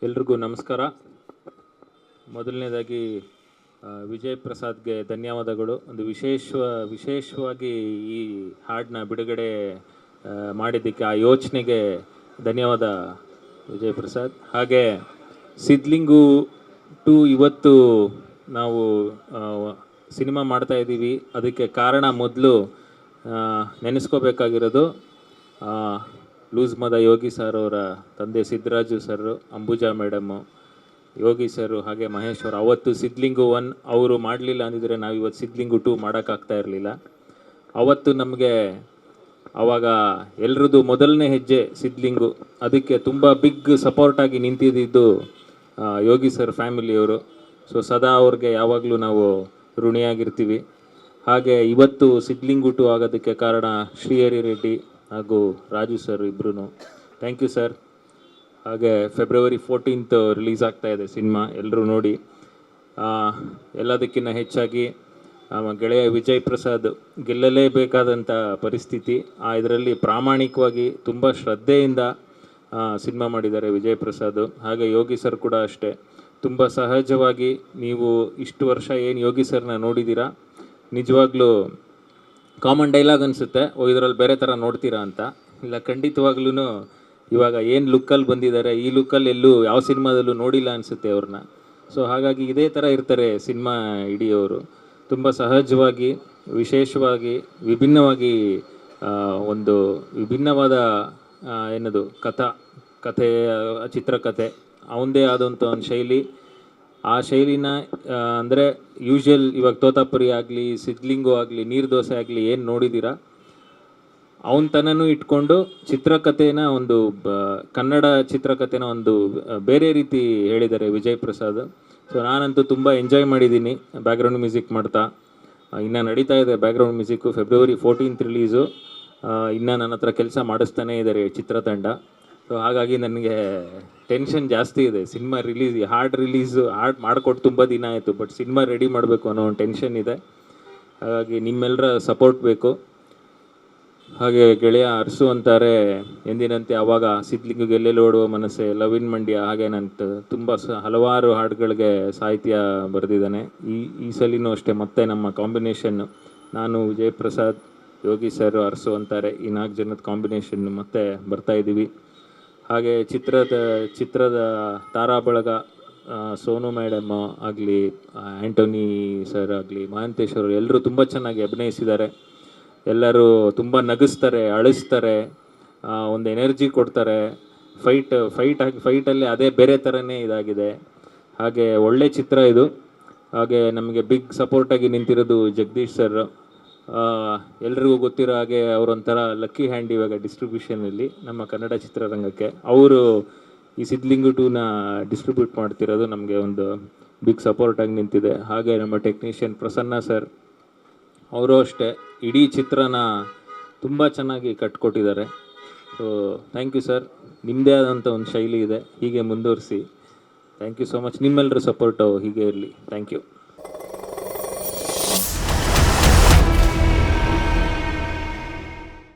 ಎಲ್ರಿಗೂ ನಮಸ್ಕಾರ. ಮೊದಲನೇದಾಗಿ ವಿಜಯ್ ಪ್ರಸಾದ್ಗೆ ಧನ್ಯವಾದಗಳು. ಒಂದು ವಿಶೇಷವಾಗಿ ಈ ಹಾಡನ್ನ ಬಿಡುಗಡೆ ಮಾಡಿದ್ದಕ್ಕೆ, ಆ ಯೋಚನೆಗೆ ಧನ್ಯವಾದ ವಿಜಯ್ ಪ್ರಸಾದ್. ಹಾಗೆ ಸಿದ್ಲಿಂಗು 2 ಇವತ್ತು ನಾವು ಸಿನಿಮಾ ಮಾಡ್ತಾ ಇದ್ದೀವಿ. ಅದಕ್ಕೆ ಕಾರಣ ಮೊದಲು ನೆನೆಸ್ಕೋಬೇಕಾಗಿರೋದು ಲೂಸ್ ಮದ ಯೋಗಿ ಸರ್ ಅವರ ತಂದೆ ಸಿದ್ದರಾಜು ಸರ್, ಅಂಬುಜಾ ಮೇಡಮ್ಮು, ಯೋಗಿ ಸರು, ಹಾಗೆ ಮಹೇಶ್ ಅವರು. ಅವತ್ತು ಸಿದ್ಲಿಂಗು 1 ಅವರು ಮಾಡಲಿಲ್ಲ ಅಂದಿದ್ರೆ ನಾವು ಇವತ್ತು ಸಿದ್ಲಿಂಗು 2 ಮಾಡೋಕ್ಕಾಗ್ತಾ ಇರಲಿಲ್ಲ. ಅವತ್ತು ನಮಗೆ ಆವಾಗ ಎಲ್ರದ್ದು ಮೊದಲನೇ ಹೆಜ್ಜೆ ಸಿದ್ಲಿಂಗು. ಅದಕ್ಕೆ ತುಂಬ ಬಿಗ್ ಸಪೋರ್ಟಾಗಿ ನಿಂತಿದ್ದು ಯೋಗಿ ಸರ್ ಫ್ಯಾಮಿಲಿಯವರು. ಸೊ ಸದಾ ಅವ್ರಿಗೆ ಯಾವಾಗಲೂ ನಾವು ಋಣಿಯಾಗಿರ್ತೀವಿ. ಹಾಗೆ ಇವತ್ತು ಸಿದ್ಲಿಂಗು 2 ಆಗೋದಕ್ಕೆ ಕಾರಣ ಶ್ರೀಹರಿ ರೆಡ್ಡಿ ಹಾಗೂ ರಾಜು ಸರ್ ಇಬ್ಬರೂ. Thank you sir. ಹಾಗೆ ಫೆಬ್ರವರಿ 14th ರಿಲೀಸ್ ಆಗ್ತಾ ಇದೆ ಸಿನಿಮಾ, ಎಲ್ಲರೂ ನೋಡಿ. ಎಲ್ಲದಕ್ಕಿಂತ ಹೆಚ್ಚಾಗಿ ಗೆಳೆಯ ವಿಜಯ್ ಪ್ರಸಾದ್ ಗೆಲ್ಲಲೇಬೇಕಾದಂಥ ಪರಿಸ್ಥಿತಿ. ಇದರಲ್ಲಿ ಪ್ರಾಮಾಣಿಕವಾಗಿ ತುಂಬ ಶ್ರದ್ಧೆಯಿಂದ ಸಿನಿಮಾ ಮಾಡಿದ್ದಾರೆ ವಿಜಯ್ ಪ್ರಸಾದ್. ಹಾಗೆ ಯೋಗಿ ಸರ್ ಕೂಡ ಅಷ್ಟೇ, ತುಂಬ ಸಹಜವಾಗಿ. ನೀವು ಇಷ್ಟು ವರ್ಷ ಏನು ಯೋಗಿ ಸರ್ನ ನೋಡಿದ್ದೀರಾ, ನಿಜವಾಗ್ಲೂ ಕಾಮನ್ ಡೈಲಾಗ್ ಅನಿಸುತ್ತೆ, ಇದರಲ್ಲಿ ಬೇರೆ ಥರ ನೋಡ್ತೀರಾ ಅಂತ. ಇಲ್ಲ, ಖಂಡಿತವಾಗ್ಲೂ ಇವಾಗ ಏನು ಲುಕ್ಕಲ್ಲಿ ಬಂದಿದ್ದಾರೆ, ಈ ಲುಕ್ಕಲ್ಲಿ ಎಲ್ಲೂ ಯಾವ ಸಿನಿಮಾದಲ್ಲೂ ನೋಡಿಲ್ಲ ಅನಿಸುತ್ತೆ ಅವ್ರನ್ನ. ಸೊ ಹಾಗಾಗಿ ಇದೇ ಥರ ಇರ್ತಾರೆ ಸಿನಿಮಾ ಇಡಿಯವರು. ತುಂಬ ಸಹಜವಾಗಿ, ವಿಶೇಷವಾಗಿ, ವಿಭಿನ್ನವಾಗಿ ಒಂದು ವಿಭಿನ್ನವಾದ ಏನದು ಕಥೆ, ಚಿತ್ರಕಥೆ, ಅವನದೇ ಆದಂಥ ಒಂದು ಶೈಲಿ. ಆ ಶೈಲಿನ ಅಂದರೆ ಯೂಶ್ವಲ್ ಇವಾಗ ತೋತಾಪುರಿ ಆಗಲಿ, ಸಿದ್ಲಿಂಗು ಆಗಲಿ, ನೀರು ದೋಸೆ ಆಗಲಿ ಏನು ನೋಡಿದ್ದೀರಾ, ಅವನ ತನೂ ಇಟ್ಕೊಂಡು ಚಿತ್ರಕಥೆನ ಒಂದು ಕನ್ನಡ ಚಿತ್ರಕಥೆನ ಒಂದು ಬೇರೆ ರೀತಿ ಹೇಳಿದ್ದಾರೆ ವಿಜಯ್ ಪ್ರಸಾದ್. ಸೊ ನಾನಂತೂ ತುಂಬ ಎಂಜಾಯ್ ಮಾಡಿದ್ದೀನಿ ಬ್ಯಾಕ್ಗ್ರೌಂಡ್ ಮ್ಯೂಸಿಕ್ ಮಾಡ್ತಾ. ಇನ್ನು ನಡೀತಾ ಇದೆ background music. February 14th release. ಇನ್ನು ನನ್ನ ಹತ್ರ ಕೆಲಸ ಮಾಡಿಸ್ತಾನೇ ಇದ್ದಾರೆ ಚಿತ್ರತಂಡ. ಸೊ ಹಾಗಾಗಿ ನನಗೆ ಟೆನ್ಷನ್ ಜಾಸ್ತಿ ಇದೆ. ಸಿನಿಮಾ ರಿಲೀಸು ಮಾಡಿಕೊಟ್ಟು ತುಂಬ ದಿನ ಆಯಿತು, ಬಟ್ ಸಿನಿಮಾ ರೆಡಿ ಮಾಡಬೇಕು ಅನ್ನೋ ಒಂದು ಟೆನ್ಷನ್ ಇದೆ. ಹಾಗಾಗಿ ನಿಮ್ಮೆಲ್ಲರ ಸಪೋರ್ಟ್ ಬೇಕು. ಹಾಗೆ ಗೆಳೆಯ ಅರಸು ಅಂತಾರೆ ಎಂದಿನಂತೆ ಆವಾಗ ಸಿದ್ಲಿಂಗಿಗೆ ಎಲ್ಲೆಲ್ಲಿ ಓಡುವ ಮನಸ್ಸೆ, ಲವ್ ಇನ್ ಮಂಡ್ಯ, ಹಾಗೇನಂತ ತುಂಬ ಹಲವಾರು ಹಾಡುಗಳಿಗೆ ಸಾಹಿತ್ಯ ಬರೆದಿದ್ದಾನೆ. ಈ ಸಲಿನೂ ಅಷ್ಟೇ ಮತ್ತೆ ನಮ್ಮ ಕಾಂಬಿನೇಷನ್ನು, ನಾನು ವಿಜಯ್ ಪ್ರಸಾದ್, ಯೋಗಿ ಸರ್, ಅರಸು ಅಂತಾರೆ, ಈ 4 ಜನದ ಕಾಂಬಿನೇಷನ್ನು ಮತ್ತೆ ಬರ್ತಾಯಿದ್ದೀವಿ. ಹಾಗೆ ಚಿತ್ರದ ತಾರಾ ಬಳಗ, ಸೋನು ಮೇಡಮ್ ಆಗಲಿ, ಆ್ಯಂಟೋನಿ ಸರ್ ಆಗಲಿ, ಮಹಾಂತೇಶ್ವರು, ಎಲ್ಲರೂ ತುಂಬ ಚೆನ್ನಾಗಿ ಅಭಿನಯಿಸಿದ್ದಾರೆ. ಎಲ್ಲರೂ ತುಂಬ ನಗಿಸ್ತಾರೆ, ಅಳಿಸ್ತಾರೆ, ಒಂದು ಎನರ್ಜಿ ಕೊಡ್ತಾರೆ. ಫೈಟಲ್ಲಿ ಅದೇ ಬೇರೆ ಥರನೇ ಇದಾಗಿದೆ. ಹಾಗೆ ಒಳ್ಳೆ ಚಿತ್ರ ಇದು. ಹಾಗೆ ನಮಗೆ ಬಿಗ್ ಸಪೋರ್ಟಾಗಿ ನಿಂತಿರೋದು ಜಗದೀಶ್ ಸರ್. ಎಲ್ರಿಗೂ ಗೊತ್ತಿರೋ ಹಾಗೆ ಅವರೊಂಥರ ಲಕ್ಕಿ ಹ್ಯಾಂಡ್ ಇವಾಗ ಡಿಸ್ಟ್ರಿಬ್ಯೂಷನಲ್ಲಿ ನಮ್ಮ ಕನ್ನಡ ಚಿತ್ರರಂಗಕ್ಕೆ. ಅವರು ಈ ಸಿದ್ಲಿಂಗು 2ನ ಡಿಸ್ಟ್ರಿಬ್ಯೂಟ್ ಮಾಡ್ತಿರೋದು ನಮಗೆ ಒಂದು ಬಿಗ್ ಸಪೋರ್ಟಾಗಿ ನಿಂತಿದೆ. ಹಾಗೆ ನಮ್ಮ ಟೆಕ್ನಿಷಿಯನ್ ಪ್ರಸನ್ನ ಸರ್, ಅವರು ಅಷ್ಟೇ ಇಡೀ ಚಿತ್ರನ ತುಂಬ ಚೆನ್ನಾಗಿ ಕಟ್ಕೊಟ್ಟಿದ್ದಾರೆ. So thank you sir. ನಿಮ್ಮದೇ ಆದಂಥ ಒಂದು ಶೈಲಿ ಇದೆ, ಹೀಗೆ ಮುಂದುವರಿಸಿ. Thank you so much. ನಿಮ್ಮೆಲ್ಲರ ಸಪೋರ್ಟು ಹೀಗೆ ಇರಲಿ. Thank you.